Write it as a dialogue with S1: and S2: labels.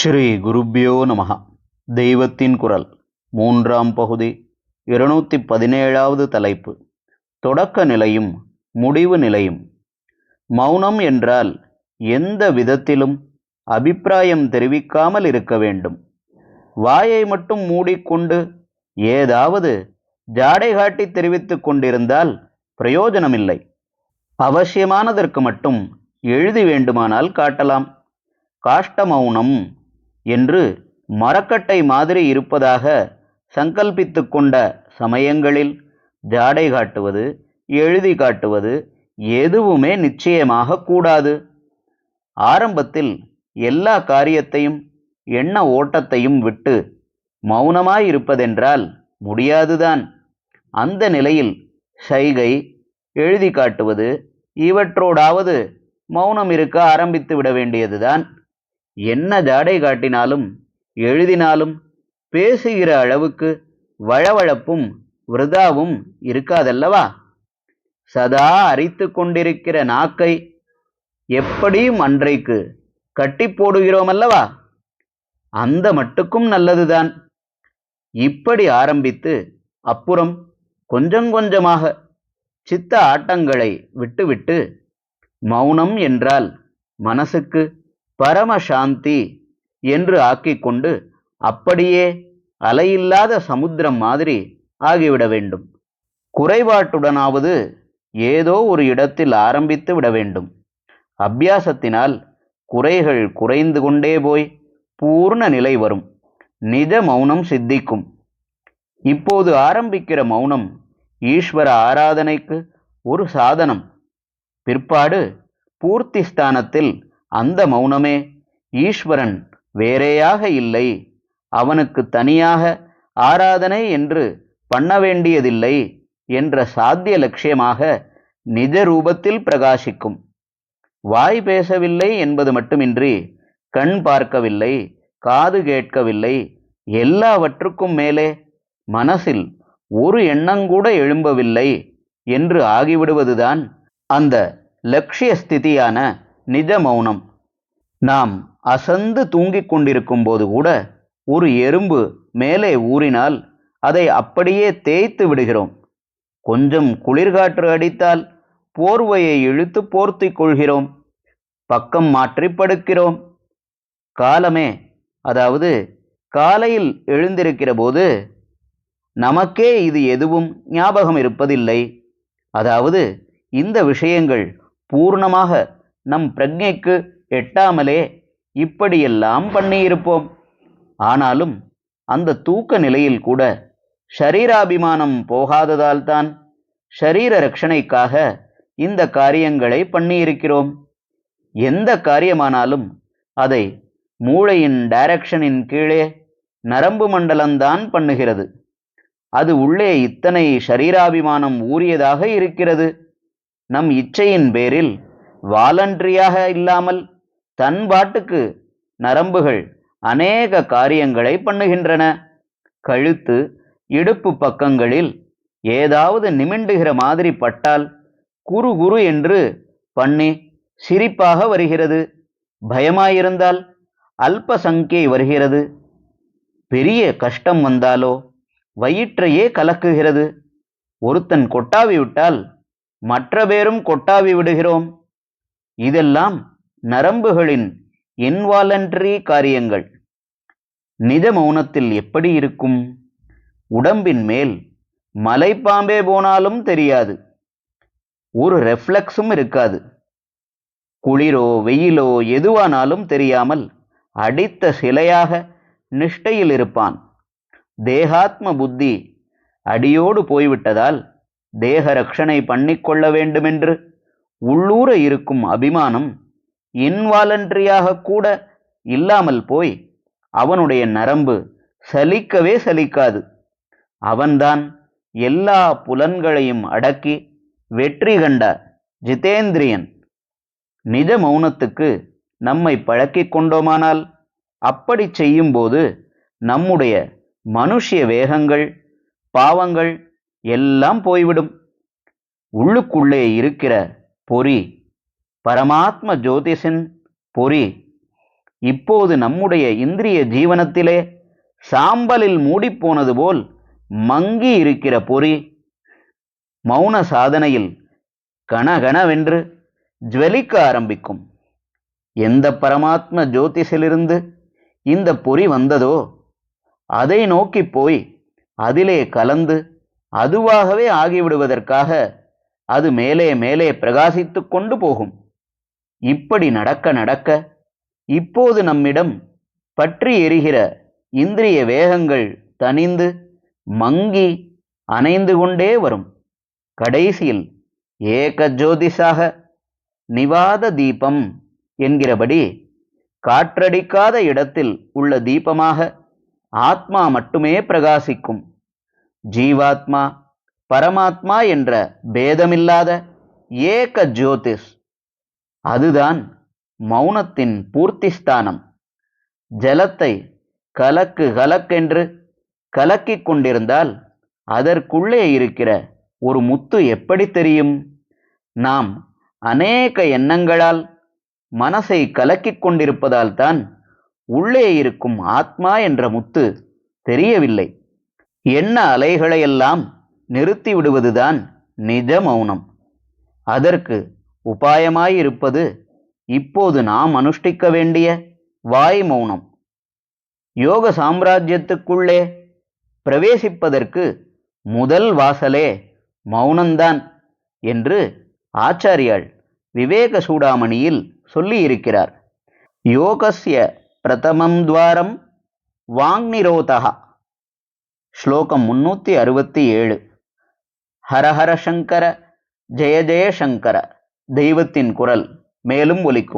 S1: ஸ்ரீ குருப்யோ நமஹ. தெய்வத்தின் குரல் மூன்றாம் பகுதி 217வது தலைப்பு. தொடக்க நிலையும் முடிவு நிலையும். மௌனம் என்றால் எந்த விதத்திலும் அபிப்பிராயம் தெரிவிக்காமல் இருக்க வேண்டும். வாயை மட்டும் மூடிக்கொண்டு ஏதாவது ஜாடை காட்டி தெரிவித்துக் கொண்டிருந்தால் பிரயோஜனமில்லை. அவசியமானதற்கு மட்டும் எழுதி வேண்டுமானால் காட்டலாம். காஷ்ட மௌனம் என்று மரக்கட்டை மாதிரி இருப்பதாக சங்கல்பித்து கொண்ட சமயங்களில் ஜாடை காட்டுவது, எழுதி காட்டுவது எதுவுமே நிச்சயமாக கூடாது. ஆரம்பத்தில் எல்லா காரியத்தையும் எண்ண ஓட்டத்தையும் விட்டு மௌனமாயிருப்பதென்றால் முடியாதுதான். அந்த நிலையில் சைகை, எழுதி காட்டுவது இவற்றோடாவது மௌனம் இருக்க ஆரம்பித்து விட வேண்டியதுதான். என்ன ஜாடை காட்டினாலும் எழுதினாலும் பேசுகிற அளவுக்கு வழவழப்பும் விருதாவும் இருக்காதல்லவா? சதா அரித்து கொண்டிருக்கிற நாக்கை எப்படியும் அன்றைக்கு கட்டி போடுகிறோம் அல்லவா? அந்த மட்டுக்கும் நல்லதுதான். இப்படி ஆரம்பித்து அப்புறம் கொஞ்சம் கொஞ்சமாக சித்த ஆட்டங்களை விட்டுவிட்டு மௌனம் என்றால் மனசுக்கு பரமசாந்தி என்று ஆக்கிக்கொண்டு அப்படியே அலையில்லாத சமுத்திரம் மாதிரி ஆகிவிட வேண்டும். குறைபாட்டுடனாவது ஏதோ ஒரு இடத்தில் ஆரம்பித்து விட வேண்டும். அபியாசத்தினால் குறைகள் குறைந்து கொண்டே போய் பூர்ண நிலை வரும். நிஜ மௌனம் சித்திக்கும். இப்போது ஆரம்பிக்கிற மௌனம் ஈஸ்வர ஆராதனைக்கு ஒரு சாதனம். பிற்பாடு பூர்த்தி ஸ்தானத்தில் அந்த மௌனமே ஈஸ்வரன் வேறேயாக இல்லை, அவனுக்கு தனியாக ஆராதனை என்று பண்ண வேண்டியதில்லை என்ற சாத்திய லட்சியமாக நிஜ ரூபத்தில் பிரகாசிக்கும். வாய் பேசவில்லை என்பது மட்டுமின்றி கண் பார்க்கவில்லை, காது கேட்கவில்லை, எல்லாவற்றுக்கும் மேலே மனசில் ஒரு எண்ணங்கூட எழும்பவில்லை என்று ஆகிவிடுவதுதான் அந்த லட்சிய ஸ்திதியான நிஜ மௌனம். நாம் அசந்து தூங்கிக் கொண்டிருக்கும் போது கூட ஒரு எறும்பு மேலே ஊறினால் அதை அப்படியே தேய்த்து விடுகிறோம். கொஞ்சம் குளிர்காற்று அடித்தால் போர்வையை இழுத்து போர்த்தி கொள்கிறோம். பக்கம் மாற்றி படுக்கிறோம். காலமே, அதாவது காலையில் எழுந்திருக்கிற போது நமக்கே இது எதுவும் ஞாபகம் இருப்பதில்லை. அதாவது இந்த விஷயங்கள் பூர்ணமாக நம் பிரஜைக்கு எட்டாமலே இப்படியெல்லாம் பண்ணியிருப்போம். ஆனாலும் அந்த தூக்க நிலையில் கூட ஷரீராபிமானம் போகாததால் தான் ஷரீர ரட்சணைக்காக இந்த காரியங்களை பண்ணியிருக்கிறோம். எந்த காரியமானாலும் அதை மூளையின் டைரக்ஷனின் கீழே நரம்பு மண்டலம்தான் பண்ணுகிறது. அது உள்ளே இத்தனை ஷரீராபிமானம் ஊறியதாக இருக்கிறது. நம் இச்சையின் பேரில் வாலண்டரியாக இல்லாமல் தன் பாட்டுக்கு நரம்புகள் அநேக காரியங்களை பண்ணுகின்றன. கழுத்து, இடுப்பு பக்கங்களில் ஏதாவது நிமிண்டுகிற மாதிரி பட்டால் குரு குரு என்று பண்ணி சிரிப்பாக வருகிறது. பயமாயிருந்தால் அல்ப சங்கை வருகிறது. பெரிய கஷ்டம் வந்தாலோ வயிற்றையே கலக்குகிறது. ஒருத்தன் கொட்டாவி விட்டால் மற்ற பேரும் கொட்டாவி விடுகிறோம். இதெல்லாம் நரம்புகளின் இன்வாலண்டரி காரியங்கள். நிஜ மௌனத்தில் எப்படி இருக்கும்? உடம்பின் மேல் மலைப்பாம்பே போனாலும் தெரியாது. ஒரு ரெஃப்ளெக்ஸும் இருக்காது. குளிரோ வெயிலோ எதுவானாலும் தெரியாமல் அடித்த சிலையாக நிஷ்டையில் இருப்பான். தேகாத்ம புத்தி அடியோடு போய்விட்டதால் தேக ரட்சணை பண்ணிக்கொள்ள வேண்டுமென்று உள்ளூர இருக்கும் அபிமானம் இன்வாலண்டரியாக கூட இல்லாமல் போய் அவனுடைய நரம்பு சலிக்கவே சலிக்காது. அவன்தான் எல்லா புலன்களையும் அடக்கி வெற்றி கண்ட ஜிதேந்திரியன். நிஜ மௌனத்துக்கு நம்மை பழக்கிக் கொண்டோமானால் அப்படி செய்யும்போது நம்முடைய மனுஷ்ய வேகங்கள், பாவங்கள் எல்லாம் போய்விடும். உள்ளுக்குள்ளே இருக்கிற பொறி, பரமாத்ம ஜோதிஷின் பொறி இப்போது நம்முடைய இந்திரிய ஜீவனத்திலே சாம்பலில் மூடிப்போனது போல் மங்கி இருக்கிற பொறி மௌன சாதனையில் கணகணவென்று ஜுவலிக்க ஆரம்பிக்கும். எந்த பரமாத்ம ஜோதிஷிலிருந்து இந்த பொறி வந்ததோ அதை நோக்கி போய் அதிலே கலந்து அதுவாகவே ஆகிவிடுவதற்காக அது மேலே மேலே பிரகாசித்து கொண்டு போகும். இப்படி நடக்க நடக்க இப்போது நம்மிடம் பற்றி எரிகிற இந்திரிய வேகங்கள் தணிந்து மங்கி அணைந்து கொண்டே வரும். கடைசியில் ஏக ஜோதிஷாக நிவாத தீபம் என்கிறபடி காற்றடிக்காத இடத்தில் உள்ள தீபமாக ஆத்மா மட்டுமே பிரகாசிக்கும். ஜீவாத்மா பரமாத்மா என்ற பேதமில்லாத ஏக ஜோதிஷ், அதுதான் மௌனத்தின் பூர்த்திஸ்தானம். ஜலத்தை கலக்கு கலக்கென்று கலக்கிக் கொண்டிருந்தால் அதற்குள்ளே இருக்கிற ஒரு முத்து எப்படி தெரியும்? நாம் அநேக எண்ணங்களால் மனசை கலக்கிக் கொண்டிருப்பதால் தான் உள்ளே இருக்கும் ஆத்மா என்ற முத்து தெரியவில்லை. எண்ண அலைகளையெல்லாம் நிறுத்திவிடுவதுதான் நிஜ மௌனம். அதற்கு உபாயமாயிருப்பது இப்போது நாம் அனுஷ்டிக்க வேண்டிய வாய் மௌனம். யோக சாம்ராஜ்யத்துக்குள்ளே பிரவேசிப்பதற்கு முதல் வாசலே மௌனம்தான் என்று ஆச்சாரியால் விவேக சூடாமணியில் சொல்லியிருக்கிறார். யோகஸ்ய பிரதமம் துவாரம் வாங்நிரோதஹ. ஸ்லோகம் 367. ஹரஹர சங்கர ஜெய ஜெய சங்கர. தெய்வத்தின் குரல் மேலும் ஒலிக்கும்.